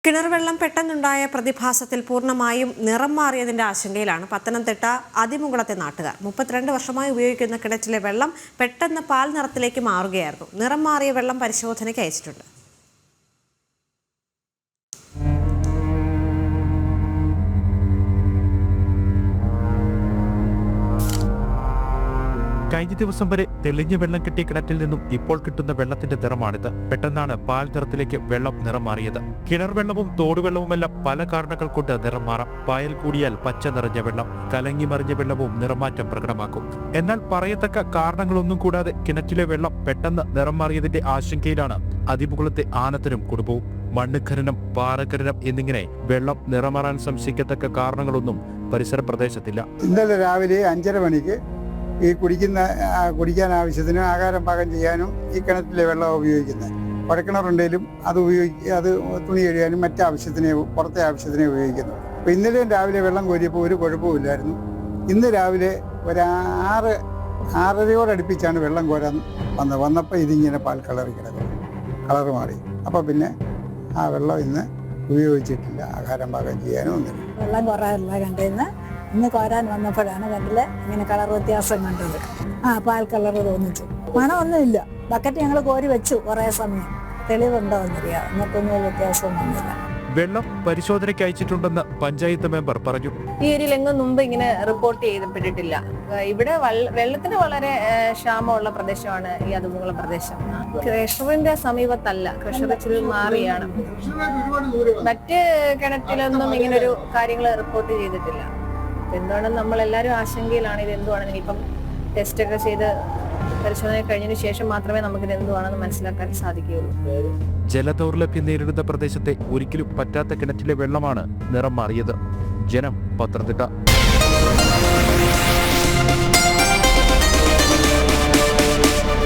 കിണർ വെള്ളം പെട്ടെന്നുണ്ടായ പ്രതിഭാസത്തിൽ പൂർണ്ണമായും നിറം മാറിയതിന്റെ ആശങ്കയിലാണ് പത്തനംതിട്ട അതിമുകുളത്തെ നാട്ടുകാർ. 32 വർഷമായി ഉപയോഗിക്കുന്ന കിണറ്റിലെ വെള്ളം പെട്ടെന്ന് പാൽ നിറത്തിലേക്ക് മാറുകയായിരുന്നു. നിറം മാറിയ വെള്ളം പരിശോധനയ്ക്ക് അയച്ചിട്ടുണ്ട്. കഴിഞ്ഞ ദിവസം വരെ തെളിഞ്ഞ വെള്ളം കിട്ടിയ കിണറ്റിൽ നിന്നും ഇപ്പോൾ കിട്ടുന്ന വെള്ളത്തിന്റെ നിറമാണിത്. പെട്ടെന്നാണ് പാൽ നിറത്തിലേക്ക് വെള്ളം നിറം മാറിയത്. കിണർ വെള്ളവും തോടുവെള്ളവുമെല്ലാം പല കാരണങ്ങൾ കൊണ്ട് നിറം മാറാം. പായൽ കൂടിയാൽ പച്ച നിറഞ്ഞ വെള്ളം, കലങ്ങി മറിഞ്ഞ വെള്ളവും നിറമാറ്റം പ്രകടമാക്കും. എന്നാൽ പറയത്തക്ക കാരണങ്ങളൊന്നും കൂടാതെ കിണറ്റിലെ വെള്ളം പെട്ടെന്ന് നിറം മാറിയതിന്റെ ആശങ്കയിലാണ് അതിമുകുളത്തെ ആനത്തനും കുടുംബവും. മണ്ണ് ഖനനം, പാറഖനനം എന്നിങ്ങനെ വെള്ളം നിറമാറാൻ സംശയിക്കത്തക്ക കാരണങ്ങളൊന്നും പരിസര പ്രദേശത്തില്ല. ഇന്നലെ രാവിലെ 5:30 മണിക്ക് ഈ കുടിക്കാൻ ആവശ്യത്തിനും ആഹാരം പാകം ചെയ്യാനും ഈ കിണറ്റിലെ വെള്ളം ഉപയോഗിക്കുന്നത്. കുഴക്കിണറുണ്ടെങ്കിലും അത് തുണി കഴുകാനും മറ്റാവശ്യത്തിനെ പുറത്തെ ആവശ്യത്തിനെ ഉപയോഗിക്കുന്നു. അപ്പോൾ ഇന്നലെയും രാവിലെ വെള്ളം കോരിയപ്പോൾ ഒരു കുഴപ്പമില്ലായിരുന്നു. ഇന്ന് രാവിലെ ഒരു 6:30 വെള്ളം കോരാൻ വന്നപ്പോൾ ഇതിങ്ങനെ പാൽ കളറി കിടക്കുന്നു, കളറ് മാറി. അപ്പോൾ പിന്നെ ആ വെള്ളം ഇന്ന് ഉപയോഗിച്ചിട്ടില്ല, ആഹാരം പാകം ചെയ്യാനും ഒന്നില്ല. വെള്ളം കുറയാറില്ല കണ്ടിന്ന്. ഇന്ന് കോരാൻ വന്നപ്പോഴാണ് കണ്ടില് ഇങ്ങനെ കളർ വ്യത്യാസം കണ്ടത്. പാൽ കളർ തോന്നിച്ചു. മണമൊന്നുമില്ല. ബക്കറ്റ് ഞങ്ങൾ കോരി വെച്ചു കുറേ സമയം. തെളിവുണ്ടോ എന്നറിയാം. എന്നിട്ടൊന്നും വ്യത്യാസം വന്നില്ല. വെള്ളം പരിശോധനയ്ക്ക് അയച്ചിട്ടുണ്ടെന്ന് പഞ്ചായത്ത് മെമ്പർ പറഞ്ഞു. ഈ ഏരിയയിലെങ്ങും മുമ്പ് ഇങ്ങനെ റിപ്പോർട്ട് ചെയ്യപ്പെട്ടിട്ടില്ല. ഇവിടെ വെള്ളത്തിന് വളരെ ക്ഷാമമുള്ള പ്രദേശമാണ് ഈ അതിമുകുളം പ്രദേശം. ക്രഷറിന്റെ സമീപത്തല്ല, ക്രഷർ ഇച്ചിരി മാറിയാണ്. മറ്റ് കിണറ്റിലൊന്നും ഇങ്ങനൊരു കാര്യങ്ങൾ റിപ്പോർട്ട് ചെയ്തിട്ടില്ല. എന്തുകൊണ്ടെന്ന് നമ്മളെല്ലാവരും ആശങ്കയിലാണ്. ഇത് എന്തുവാണെന്ന് ഇപ്പം ടെസ്റ്റ് ഒക്കെ ചെയ്ത് പരിശോധന കഴിഞ്ഞതിന് ശേഷം മാത്രമേ നമുക്കിത് എന്തുവാണെന്ന് മനസ്സിലാക്കാൻ സാധിക്കുകയുള്ളൂ. ജലദൗർലഭ്യം നേരിടുന്ന പ്രദേശത്തെ ഒരിക്കലും പറ്റാത്ത കിണറ്റിലെ വെള്ളമാണ് നിറം മാറിയത്. ജനം, പത്തനംതിട്ട.